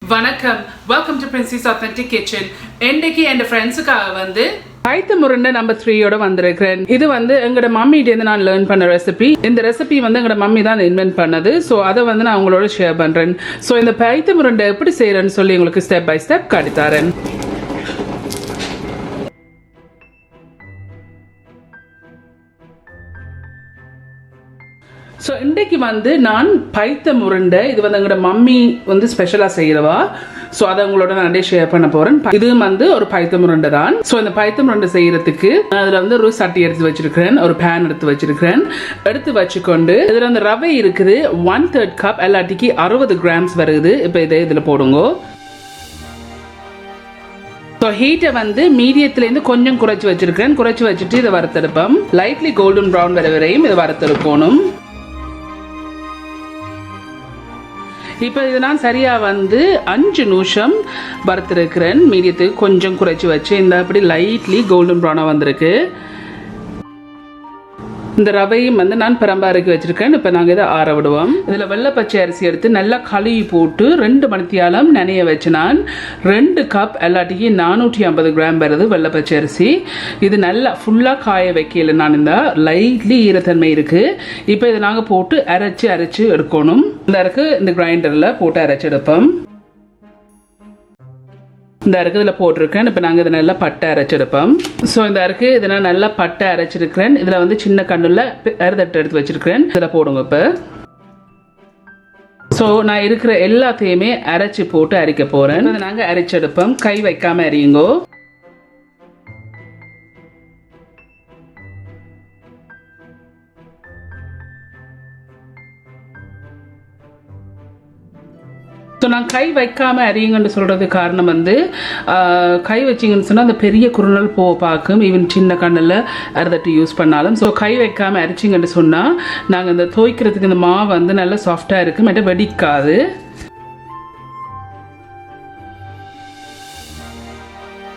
வணக்கம், welcome to Princy's Authentic Kitchen. இன்னைக்கு என் ஃப்ரெண்ட்ஸுக்காக வந்து பைத்தம் உருண்டை நம்பர் 3யோட வந்திருக்கிறேன். இது வந்து எங்களோட மம்மிட்டேருந்து நான் லேர்ன் பண்ண ரெசிபி. இந்த ரெசிபி வந்து எங்களோட மம்மி தான் இன்வென்ட் பண்ணது. ஸோ அதை வந்து நான் உங்களோட ஷேர் பண்ணுறேன். ஸோ இந்த பைத்தம் உருண்டை எப்படி செய்கிறேன்னு சொல்லி உங்களுக்கு ஸ்டெப் பை ஸ்டெப் காட்டித்தரேன். ஸோ இன்றைக்கு வந்து நான் பைத்தம் உருண்டை, இது வந்து எங்களோட மம்மி வந்து ஸ்பெஷலாக செய்கிறவா. ஸோ அதை உங்களோட நான் ஷேர் பண்ண போகிறேன். இது வந்து ஒரு பைத்தம் உருண்டை தான். ஸோ இந்த பைத்தம் உருண்டை செய்கிறதுக்கு அதில் வந்து ஒரு சட்டி எடுத்து வச்சிருக்கிறேன், ஒரு பேன் எடுத்து வச்சிருக்கிறேன். எடுத்து வச்சுக்கொண்டு இதில் வந்து ரவை இருக்குது, 1/3 கப், எல்லாட்டிக்கு 60 கிராம்ஸ் வருது. இப்போ இதை இதில் போடுங்க. ஸோ ஹீட்டை வந்து மீடியத்துலேருந்து கொஞ்சம் குறைச்சி வச்சிருக்கிறேன். குறைச்சி வச்சுட்டு இதை வறுத்தெடுப்போம். லைட்லி கோல்டன் ப்ரௌன் வர வரையும் இதை வறுத்தெடுக்கணும். இப்போ இது நான் சரியாக வந்து 5 நிமிஷம் வறுத்துருக்கிறேன். மீடியத்துக்கு கொஞ்சம் குறைச்சி வச்சு இந்த அப்படி லைட்லி கோல்டன் ப்ரௌனாக வந்திருக்கு. இந்த ரவையும் வந்து நான் பிரம்பாரைக்கு வச்சிருக்கேன். இப்போ நாங்கள் இதை ஆற விடுவோம். இதில் வெள்ளை பச்சை அரிசி எடுத்து நல்லா கழுவி போட்டு 2 மணித்தியாலம் நனைய வச்சு நான் 2 கப் எல்லாட்டிக்கு 450 கிராம் வருது வெள்ளை பச்சை அரிசி. இது நல்லா ஃபுல்லாக காய வைக்கல, நான் இந்த லைட்லி ஈரத்தன்மை இருக்குது. இப்போ இதை நாங்கள் போட்டு அரைச்சி எடுக்கணும். இந்த கிரைண்டரில் போட்டு அரைச்சி எடுப்போம். இந்த அருக்கு இதில் போட்டிருக்கேன். இப்போ நாங்கள் இதை நல்லா பட்டை அரைச்செடுப்போம். ஸோ இந்த அருக்கு இதை நான் நல்லா பட்டை அரைச்சிருக்கிறேன். இதில் வந்து சின்ன கண்ணில் அரைதட்டு எடுத்து வச்சிருக்கிறேன். இதில் போடுங்க. இப்போ ஸோ நான் இருக்கிற எல்லாத்தையுமே அரைச்சி போட்டு அரைக்க போகிறேன். அதை நாங்கள் அரைச்செடுப்போம். கை வைக்காமல் அரியுங்கோ. ஸோ நான் கை வைக்காமல் அரியுங்கன்னு சொல்கிறது காரணம் வந்து கை வச்சிங்கன்னு சொன்னால் அந்த பெரிய குறுநல் பார்க்கும், ஈவன் சின்ன கண்ணில் அரைதட்டு யூஸ் பண்ணாலும். ஸோ கை வைக்காமல் அரிச்சிங்கன்னு சொன்னால் நாங்கள் இந்த துவைக்கிறதுக்கு இந்த மாவு வந்து நல்லா சாஃப்டாக இருக்குது, மட்டும் வெடிக்காது.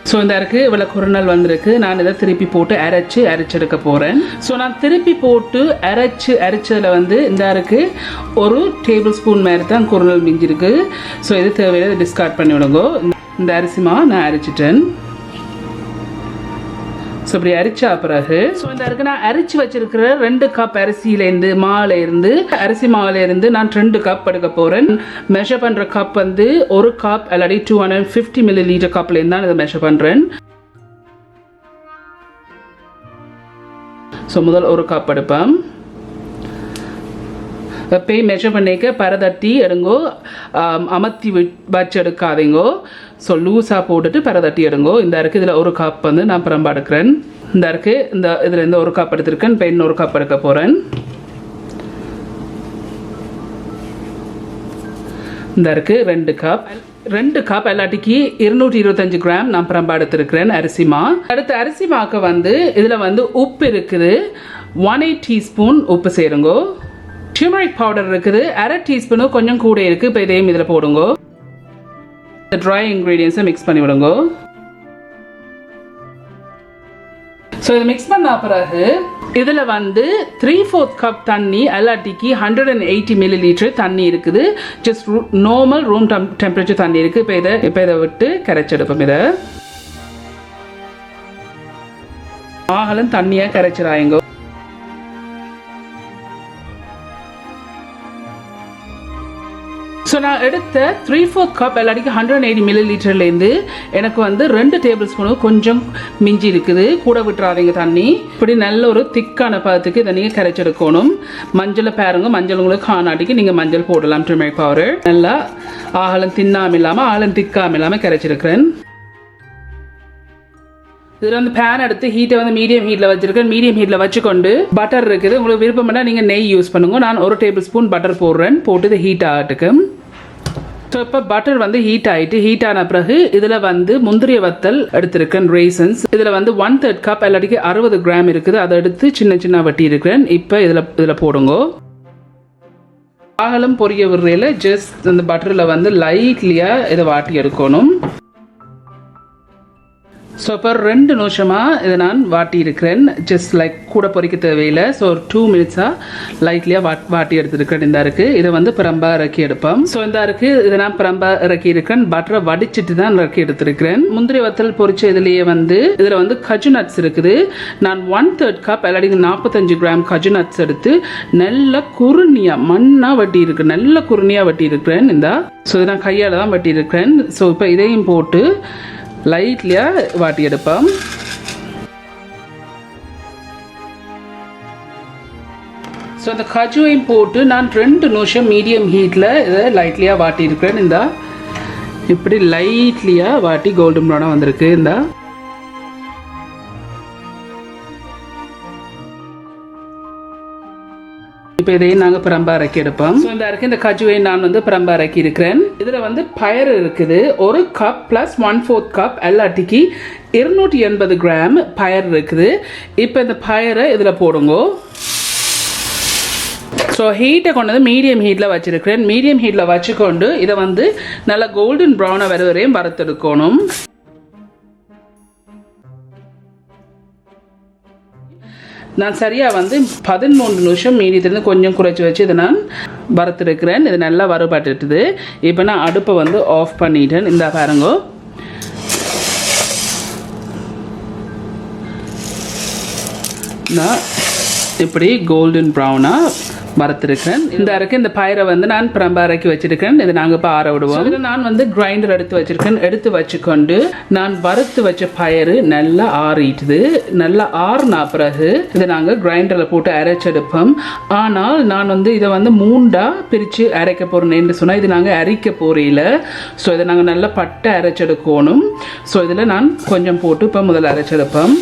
ஸோ இந்த இருக்கு இவ்வளோ குறுநல் வந்திருக்கு. நான் இதை திருப்பி போட்டு அரைச்செடுக்க போகிறேன். ஸோ நான் திருப்பி போட்டு அரைச்சதில் வந்து இந்த இருக்கு 1 டேபிள் ஸ்பூன் மாதிரி தான் குறுநல் மிஞ்சிருக்கு. ஸோ இது தேவையில்லை, டிஸ்கார்ட் பண்ணி விடுங்க. இந்த அரிசிமா நான் அரைச்சிட்டேன். ஸோ இப்படி அரிச்சா பிறகு ஸோ இந்த இருக்கு நான் அரிச்சு வச்சிருக்கிற 2 கப் அரிசியிலேருந்து அரிசி மாவுலேருந்து நான் 2 கப் எடுக்க போகிறேன். மெஷர் பண்ணுற கப் வந்து 1 கப் அல்லாடி 250 ml கப்லேருந்து தான் இதை மெஷர் பண்ணுறேன். ஸோ முதல் 1 கப் எடுப்பேன். எப்போ மெஷர் பண்ணிக்க பரதட்டி எடுங்கோ, அமர்த்தி வச்சு எடுக்காதீங்கோ. ஸோ லூஸாக போட்டுட்டு பரதட்டி எடுங்கோ. இந்த இருக்கு இதில் 1 கப் வந்து நான் பிரம்பா எடுக்கிறேன். இந்த இருக்கு இதில் இருந்து 1 கப் எடுத்திருக்கேன். இப்போ இன்னொரு கப் எடுக்க போகிறேன். இந்த இருக்கு 2 கப் எல்லாட்டிக்கு 225 கிராம் நான் பிரம்பா எடுத்திருக்கிறேன் அரிசிமா. அடுத்த அரிசிமாக்கு வந்து இதில் வந்து உப்பு இருக்குது, 1/8 டீஸ்பூன் உப்பு சேருங்கோ. turmeric பவுடர் இருக்குது, 1/2 டீஸ்பூனு கொஞ்சம் கூட இருக்குது. இப்போ இதையும் இதில் போடுங்க. ட்ரை இன்க்ரீடியன்ஸை மிக்ஸ் பண்ணி விடுங்க. ஸோ இதை மிக்ஸ் பண்ண பிறகு இதில் வந்து 3/4 கப் தண்ணி எல்லாட்டிக்கு 180 ml தண்ணி இருக்குது. ஜஸ்ட் நார்மல் ரூம் டெம்பரேச்சர் தண்ணி இருக்குது. இப்போ இதை விட்டு கரைச்செடுப்போம். இதை ஆகலும் தண்ணியாக கரைச்சிடாயங்க. ஸோ நான் எடுத்த 3/4 கப் எல்லாட்டிக்கு 180 ml எனக்கு வந்து 2 டேபிள் ஸ்பூனு கொஞ்சம் மிஞ்சி இருக்குது. கூட விட்டுறாதீங்க தண்ணி. இப்படி நல்ல ஒரு திக்கான பதத்துக்கு இதை நீங்கள் கரைச்செடுக்கணும். மஞ்சளை பாருங்க, மஞ்சள் உங்களுக்கு காணாட்டிக்கு நீங்கள் மஞ்சள் போடலாம். turmeric powder நல்லா ஆகலம் தின்னாமல் இல்லாமல் ஆகலம் திக்காமல் இல்லாமல் கரைச்சிருக்கிறேன். இதில் வந்து பேன் எடுத்து ஹீட்டை வந்து மீடியம் ஹீட்டில் வச்சுருக்கேன். மீடியம் ஹீட்டில் வச்சுக்கொண்டு பட்டர் இருக்குது, உங்களுக்கு விருப்பம் பண்ணால் நீங்கள் நெய் யூஸ் பண்ணுங்க. நான் 1 டேபிள் ஸ்பூன் பட்டர் போடுறேன். போட்டு இது ஹீட் ஆகட்டுக்கு. ஸோ இப்போ பட்டர் வந்து ஹீட் ஆன பிறகு இதில் வந்து முந்திரிய வத்தல் எடுத்திருக்கேன், ரேசன்ஸ். இதில் வந்து 1/3 கப் எல்லாட்டிக்கு 60 கிராம் இருக்குது. அதை எடுத்து சின்ன வட்டி இருக்கிறேன். இப்போ இதில் போடுங்க. ஆகலம் பொரிய விடுறையில் ஜஸ்ட் இந்த பட்டரில் வந்து லைட்லியாக இதை வாட்டி எடுக்கணும். ஸோ இப்போ 2 நிமிஷமாக இதை நான் வாட்டி இருக்கிறேன். ஜஸ்ட் லைக் கூட பொரிக்க தேவையில்லை. ஸோ ஒரு 2 மினிட்ஸாக லைட்லியாக வாட்டி எடுத்துருக்கேன். இந்த இருக்குது இதை வந்து பிரம்பா இறக்கி எடுப்போம். ஸோ இந்த இருக்குது இதை நான் பிரம்பா இறக்கி இருக்கேன். பட்டரை வடிச்சிட்டு தான் இறக்கி எடுத்துருக்கிறேன். முந்திரி வத்தல் பொரிச்ச இதுலேயே வந்து இதில் வந்து கஜு நட்ஸ் இருக்குது. நான் 1/3 கப் இல்லாட்டி 45 கிராம் கஜு நட்ஸ் எடுத்து நல்ல குறுநியாக மண்ணாக வட்டி இருக்கு. நல்ல குறுநியாக வட்டி இருக்கிறேன். ஸோ இதை நான் கையால் தான் வட்டி இருக்கிறேன். ஸோ இப்போ இதையும் போட்டு லைட்லியாக வாட்டி எடுப்போம். ஸோ அந்த கஜுவையும் போட்டு நான் 2 நிமிஷம் மீடியம் ஹீட்டில் இதை லைட்லியாக வாட்டி இருக்கிறேன். இப்படி லைட்லியாக வாட்டி கோல்டன் ப்ரௌனாக வந்திருக்கு. இப்போ இதையும் நாங்கள் பிரம்பா இறக்கி எடுப்போம். ஸோ இந்த கஜுவை நான் வந்து பிரம்பா இறக்கி இருக்கிறேன். இதில் வந்து பயறு இருக்குது. 1 கப் ப்ளஸ் 1/4 கப் எல்லாட்டிக்கு 280 கிராம் பயறு இருக்குது. இப்போ இந்த பயரை இதில் போடுங்க. ஸோ ஹீட்டை கொண்டு வந்து மீடியம் ஹீட்டில் வச்சுருக்கிறேன். மீடியம் ஹீட்டில் வச்சுக்கொண்டு இதை வந்து நல்லா கோல்டன் ப்ரௌனாக வர வரையும் வறுத்தெடுக்கணும். நான் சரியாக வந்து 13 நிமிஷம் மீடியத்துலேருந்து கொஞ்சம் குறைச்சி வச்சு இதை நான் வறுத்துருக்கிறேன். இது நல்லா வறுபட்டுட்டுது. இப்போ நான் அடுப்பை வந்து ஆஃப் பண்ணிட்டேன். இந்த பாருங்க, நான் இப்படி கோல்டன் ப்ரௌனாக வறுத்துருக்கேன். இந்த பயிரை வந்து நான் பிரம்பா இறக்கி வச்சிருக்கேன். இதை நாங்கள் இப்போ ஆற விடுவோம். இதில் நான் வந்து கிரைண்டர் எடுத்து வச்சிருக்கேன். எடுத்து வச்சுக்கொண்டு நான் வறுத்து வச்ச பயிறு நல்லா ஆறிட்டுது. நல்லா ஆறுனா பிறகு இதை நாங்கள் கிரைண்டரில் போட்டு அரைச்செடுப்போம். ஆனால் நான் வந்து இதை வந்து 3 பிரித்து அரைக்க போகிறேன்னு சொன்னால் இது நாங்கள் அரைக்க போகிறீல. ஸோ இதை நாங்கள் நல்லா பட்டை அரைச்செடுக்கணும். ஸோ இதில் நான் கொஞ்சம் போட்டு இப்போ முதல்ல அரைச்செடுப்போம்.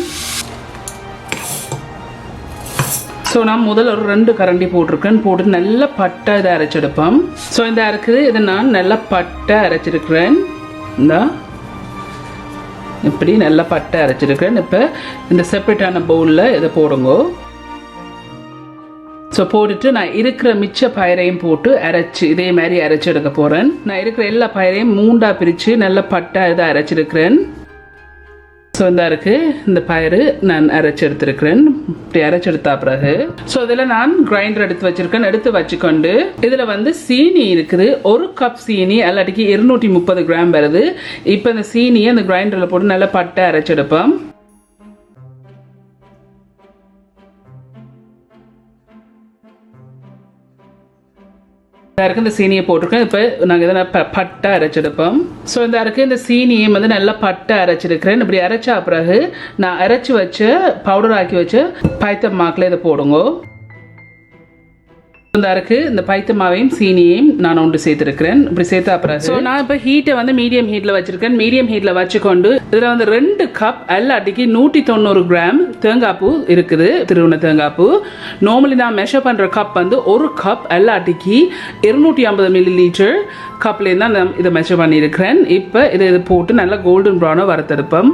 ஸோ நான் முதல்ல ஒரு 2 கரண்டி போட்டிருக்கேன். போட்டு நல்லா பட்டை இதை அரைச்செடுப்போம். ஸோ இந்த இருக்குது இதை நான் நல்லா பட்டை அரைச்சிருக்கிறேன். இப்படி நல்லா பட்டை அரைச்சிருக்கிறேன். இப்போ இந்த செப்பரேட்டான பவுலில் இதை போடுங்க. ஸோ போட்டுட்டு நான் இருக்கிற மிச்ச பயிரையும் போட்டு அரைச்சி இதே மாதிரி அரைச்சி எடுக்க போகிறேன். நான் இருக்கிற எல்லா பயிரையும் 3 பிரித்து நல்லா பட்டை இதை அரைச்சிருக்கிறேன். ஸோ இந்த பயிறு நான் அரைச்சி எடுத்துருக்கிறேன். இப்படி அரைச்செடுத்தா பிறகு ஸோ இதில் நான் கிரைண்டர் எடுத்து வச்சிருக்கேன். எடுத்து வச்சுக்கொண்டு இதில் வந்து சீனி இருக்குது. 1 கப் சீனி எல்லாட்டிக்கு 230 கிராம் வருது. இப்போ இந்த சீனியை அந்த கிரைண்டரில் போட்டு நல்லா பட்டை அரைச்செடுப்போம். இந்த சீனியை போட்டிருக்கேன். இப்போ நாங்கள் இதை பட்டை அரைச்செடுப்போம். ஸோ இந்த சீனியை வந்து நல்லா பட்டை அரைச்சிருக்கிறேன். இப்படி அரைச்சா பிறகு நான் அரைச்சி வச்ச பவுடர் ஆக்கி வச்ச பைத்தம் மாக்கில் இதை போடுங்க. இந்த பைத்த மாவையும் சீனியையும் நான் ஒன்று சேர்த்துருக்கிறேன். இப்படி சேர்த்தா பிறகு ஸோ நான் இப்போ ஹீட்டை வந்து மீடியம் ஹீட்டில் வச்சிருக்கேன். மீடியம் ஹீட்டில் வச்சுக்கொண்டு இதில் வந்து 2 கப் எல்லாட்டிக்கு 190 கிராம் தேங்காய் பூ இருக்குது. திருவண்ண தேங்காய் பூ. நார்மலி நான் மெஷர் பண்ணுற கப் வந்து 1 கப் எல்லாட்டிக்கு 250 மில்லிலீட்டர் கப்லேருந்து தான் நான் இதை மெஷர் பண்ணியிருக்கிறேன். இப்போ இதை போட்டு நல்லா கோல்டன் ப்ரௌனாக வறுத்தெடுப்போம்.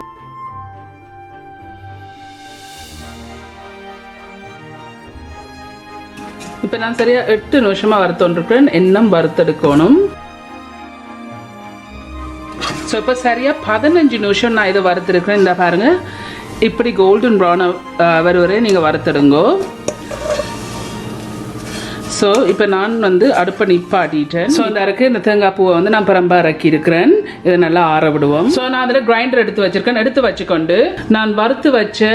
இப்போ நான் சரியாக 8 நிமிஷமாக வறுத்தோன்றிருக்கிறேன். இன்னும் வறுத்தெடுக்கணும். ஸோ இப்போ சரியாக 15 நிமிஷம் நான் இதை வறுத்துருக்கிறேன். இந்த பாருங்கள், இப்படி கோல்டன் ப்ரௌனாக வரை நீங்கள் வறுத்தெடுங்கோ. ஸோ இப்போ நான் வந்து அடுப்பை நிப்பாட்டிட்டேன். ஸோ இந்த தேங்காய் பூவை வந்து நான் பிரம்பா இறக்கி இருக்கிறேன். இதை நல்லா ஆற விடுவோம். ஸோ நான் அதில் கிரைண்டர் எடுத்து வச்சிருக்கேன். எடுத்து வச்சுக்கொண்டு நான் வறுத்து வச்ச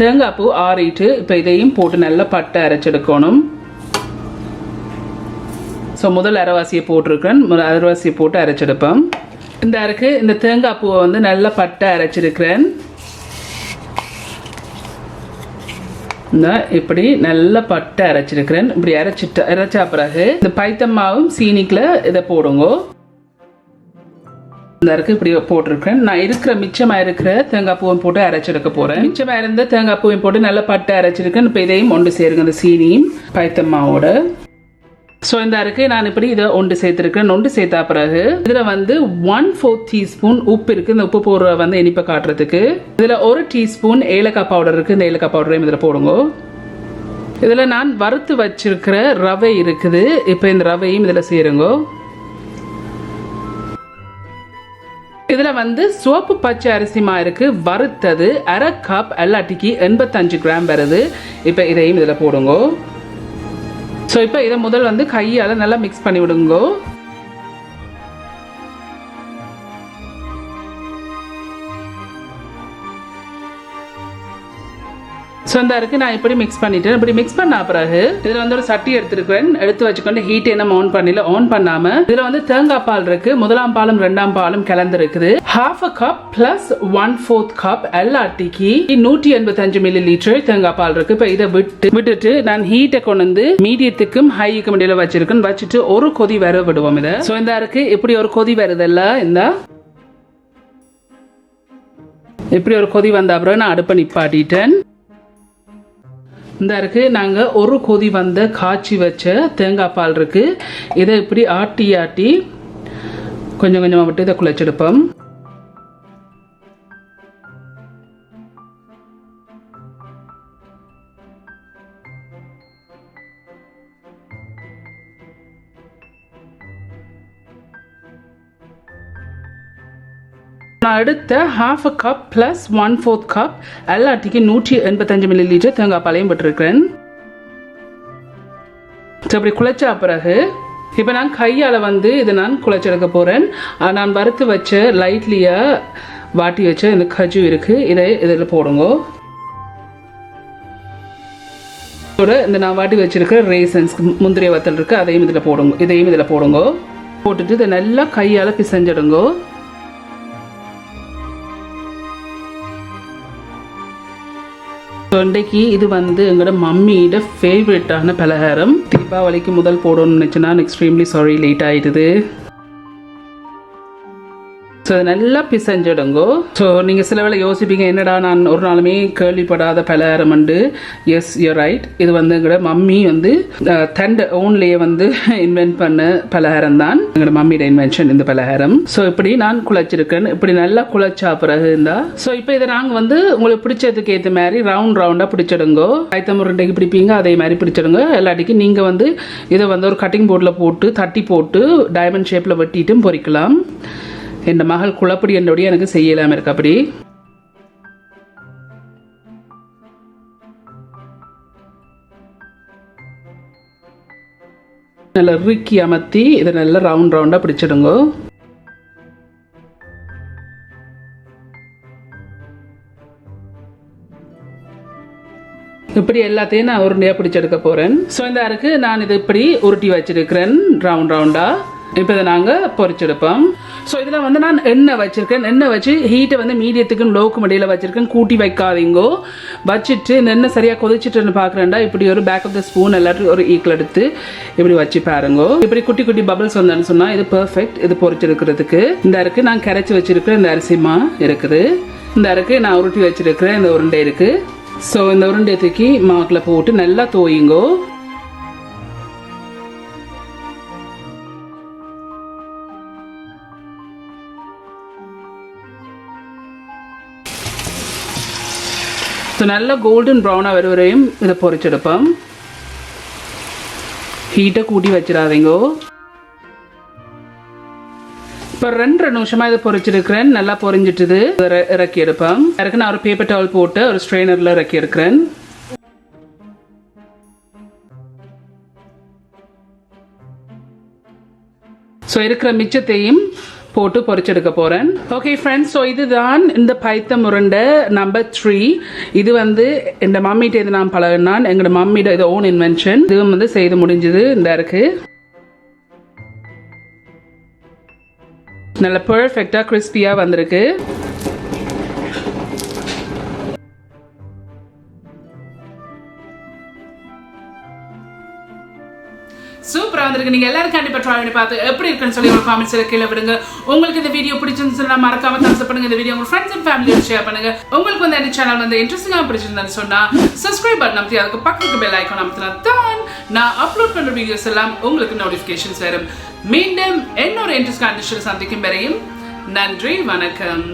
தேங்காய் பூ ஆறிட்டு இப்போ இதையும் போட்டு நல்லா பட்டை அரைச்செடுக்கணும். ஸோ முதல் அரைவாசியை போட்டிருக்கேன். அரைவாசியை போட்டு அரைச்செடுப்பேன். இந்த தேங்காய் பூவை வந்து நல்லா பட்டை அரைச்சிருக்கிறேன். இப்படி நல்லா பட்டை அரைச்சிருக்கிறேன். இப்படி அரைச்சா பிறகு இந்த பைத்தம்மாவும் சீனிக்குள்ள இதை போடுங்க. இப்படி போட்டிருக்கேன். நான் இருக்கிற மிச்சமாக இருக்கிற தேங்காய் பூவும் போட்டு அரைச்செடுக்க போகிறேன். மிச்சமாக இருந்த தேங்காய் பூவையும் போட்டு நல்லா பட்டை அரைச்சிருக்கேன். இப்போ இதையும் ஒன்று சேருங்க, இந்த சீனியும் பைத்தம்மாவோட. ஸோ நான் இப்படி இதை ஒன்று சேர்த்துருக்கேன். ஒன்று சேர்த்தா பிறகு இதில் வந்து 1/4 டீஸ்பூன் உப்பு இருக்குது. இந்த உப்பு போடுற வந்து இனிப்பை காட்டுறதுக்கு. இதில் 1 டீஸ்பூன் ஏலக்காய் பவுடர் இருக்குது. இந்த ஏலக்காய் பவுடரையும் இதில் போடுங்க. இதில் நான் வறுத்து வச்சிருக்கிற ரவை இருக்குது. இப்போ இந்த ரவையும் இதில் சேருங்க. இதில் வந்து சிவப்பு பச்சை அரிசிமா இருக்குது வறுத்தது 1/2 கப் எல்லாட்டிக்கு 85 கிராம் வருது. இப்போ இதையும் இதில் போடுங்க. ஸோ இப்போ இதை முதல் வந்து கையால் நல்லா மிக்ஸ் பண்ணி விடுங்க. ஸோ இந்த இருக்குது நான் இப்படி மிக்ஸ் பண்ணிட்டேன். இப்படி மிக்ஸ் பண்ண பிறகு இதில் வந்து ஒரு சட்டி எடுத்துருக்கிறேன். எடுத்து வச்சுக்கொண்டு ஹீட் என்ன ஆன் பண்ணல, ஆன் பண்ணாமல் இதில் வந்து தேங்காய் பால் இருக்குது. முதலாம் பாலும் 2ஆம் பாலும் கலந்துருக்குது. 1/2 கப் ப்ளஸ் 1/4 கப் எல்லாட்டிக்கு 185 மில்லி தேங்காய் பால் இருக்குது. இப்போ இதை விட்டுட்டு நான் ஹீட்டை கொண்டு வந்து மீடியத்துக்கும் ஹைக்கும் இடையில வச்சிருக்கேன். வச்சுட்டு ஒரு கொதி வர விடுவோம் இதை. ஸோ இந்த இருக்குது இப்படி ஒரு கொதி வருதல்ல, இப்படி ஒரு கொதி வந்த அப்புறம் நான் அடுப்பை நிப்பாட்டிட்டேன். இந்த இருக்குது நாங்கள் ஒரு கொதி வந்த காய்ச்சி வச்ச தேங்காய் பால் இருக்குது. இதை இப்படி ஆட்டி ஆட்டி கொஞ்சம் கொஞ்சமாக விட்டு இதை குழைச்செடுப்போம். நான் எடுத்த 1/2 கப் ப்ளஸ் 1/4 கப் எல்லாட்டிக்கு 185 மில்லி தேங்காய் பாலையும் விட்டுருக்கிறேன். இப்படி குழைச்சா பிறகு இப்போ நான் கையால் வந்து இதை நான் குழைச்செடுக்க போகிறேன். நான் வறுத்து வச்ச லைட்லியாக வாட்டி வச்ச இந்த கஜு இருக்குது, இதை இதில் போடுங்க. இந்த நான் வாட்டி வச்சிருக்கிற ரேசன்ஸ் முந்திரிய வத்தல் இருக்குது, இதையும் இதில் போடுங்க. போட்டுட்டு இதை நல்லா கையால் பிசைஞ்சிடுங்க. இன்றைக்கு இது வந்து எங்களோட மம்மியோட ஃபேவரட்டான பலகாரம். தீபாவளிக்கு முதல் போடணும்னு நினச்சினா எக்ஸ்ட்ரீம்லி சாரி லேட் ஆகிடுது. ஸோ அதை நல்லா பிசைஞ்சிடுங்கோ. ஸோ நீங்கள் சில வேளை யோசிப்பீங்க, என்னடா நான் ஒரு நாளுமே கேள்விப்படாத பலகாரம் உண்டு. Yes you're right. இது வந்து எங்களோட மம்மி வந்து தண்ட ஓன்லேயே வந்து இன்வென்ட் பண்ண பலகாரம் தான். எங்களோட மம்மியோட இன்வென்ஷன் இந்த பலகாரம். ஸோ இப்படி நான் குழைச்சிருக்கேன். இப்படி நல்லா குழைச்சா பிறகு இருந்தா ஸோ இப்போ இதை நாங்கள் வந்து உங்களுக்கு பிடிச்சதுக்கு ஏற்ற மாதிரி ரவுண்டாக பிடிச்சிடுங்கோ. பாயத்தம் உருண்டைக்கு பிடிப்பீங்க, அதே மாதிரி பிடிச்சிடுங்க. எல்லாட்டிக்கும் நீங்கள் வந்து இதை வந்து ஒரு கட்டிங் போர்டில் போட்டு தட்டி போட்டு டைமண்ட் ஷேப்பில் வெட்டிட்டும் பொரிக்கலாம். என் மகள் குழப்படி என்னோடைய எனக்கு செய்யலாமல் இருக்கு. அப்படி நல்லா இறுக்கி அமர்த்தி இதை நல்லா ரவுண்டாக பிடிச்சிடுங்க. இப்படி எல்லாத்தையும் நான் உருண்டையாக பிடிச்செடுக்க போகிறேன். ஸோ இந்த அருக்கு நான் இது இப்படி உருட்டி வச்சிருக்கிறேன் ரவுண்டாக. இப்போ இதை நாங்கள் பொரிச்செடுப்போம். ஸோ இதில் வந்து நான் எண்ணெய் வச்சுருக்கேன். எண்ணெய் வச்சு ஹீட்டை வந்து மீடியத்துக்கும் லோக்கும் இடையில் வச்சுருக்கேன். கூட்டி வைக்காதீங்கோ. வச்சுட்டு இந்த எண்ணெய் சரியாக கொதிச்சுட்டுன்னு பார்க்குறேன்டா இப்படி ஒரு பேக் ஆஃப் த ஸ்பூன் எல்லாத்தையும் ஒரு ஈக்கில் எடுத்து இப்படி வச்சு பாருங்கோ. இப்படி குட்டி குட்டி பபிள்ஸ் வந்தேன்னு சொன்னால் இது பர்ஃபெக்ட். இது பொரிச்செடுக்கிறதுக்கு இந்த அருக்கு நான் கரைச்சி வச்சுருக்கிறேன். இந்த அரிசிமா இருக்குது. இந்த அருக்கு நான் உருட்டி வச்சுருக்கிறேன். இந்த உருண்டை இருக்குது. ஸோ இந்த உருண்டை தூக்கி மாக்கில் போட்டு நல்லா தோயுங்கோ. ஸோ நல்லா கோல்டன் ப்ரௌனாக வர வரையும் இதை பொரிச்செடுப்போம். ஹீட்டை கூட்டி வச்சிடாதீங்கோ. இப்போ 2 நிமிஷமாக இதை பொரிச்சிருக்கிறேன். நல்லா பொரிஞ்சிட்டுது. இறக்கி எடுப்பேன். இறக்கு நான் ஒரு பேப்பர் டவல் போட்டு ஒரு ஸ்ட்ரெயினரில் இறக்கி எடுக்கிறேன். ஸோ இருக்கிற மிச்சத்தையும் போட்டு பொரிச்செடுக்க போகிறேன். ஓகே ஃப்ரெண்ட்ஸ், ஸோ இதுதான் இந்த பைத்தம் உருண்டை நம்பர் 3. இது வந்து இந்த மம்மிகிட்ட இது நான் பழகினான். எங்களோட மம்மியோட இது ஓன் இன்வென்ஷன். இதுவும் வந்து செய்து முடிஞ்சது. இந்த இருக்கு நல்ல பெர்ஃபெக்டாக கிறிஸ்பியாக வந்திருக்கு. சூப்பராக வந்திருக்கு. நீங்கள் எல்லாரும் கண்டிப்பாக ட்ரை பண்ணி பார்த்து எப்படி இருக்குன்னு சொல்லி ஒரு காமெண்ட்ஸில் கீழே விடுங்க. உங்களுக்கு இந்த வீடியோ பிடிச்சிருந்துச்சுன்னா மறக்காம தம்ஸ் பண்ணுங்க. இந்த வீடியோ உங்கள் ஃப்ரெண்ட்ஸ் அண்ட் ஃபேமிலியோட ஷேர் பண்ணுங்க. உங்களுக்கு வந்து இந்த சேனல் வந்து இன்ட்ரெஸ்டிங்காக பிடிச்சிருந்தேன்னு சொன்னால் சப்ஸ்கிரைப் பட்டன் அமைத்தி அதுக்கு பக்கத்துக்கு பெல் ஐக்கான் அமைத்தினா தான் நான் அப்லோட் பண்ணுற வீடியோஸ் எல்லாம் உங்களுக்கு நோட்டிஃபிகேஷன்ஸ் வரும். மீண்டும் இன்னொரு இன்ட்ரெஸ்ட் கண்டிஷன் சந்திக்கும் வரையும் நன்றி, வணக்கம்.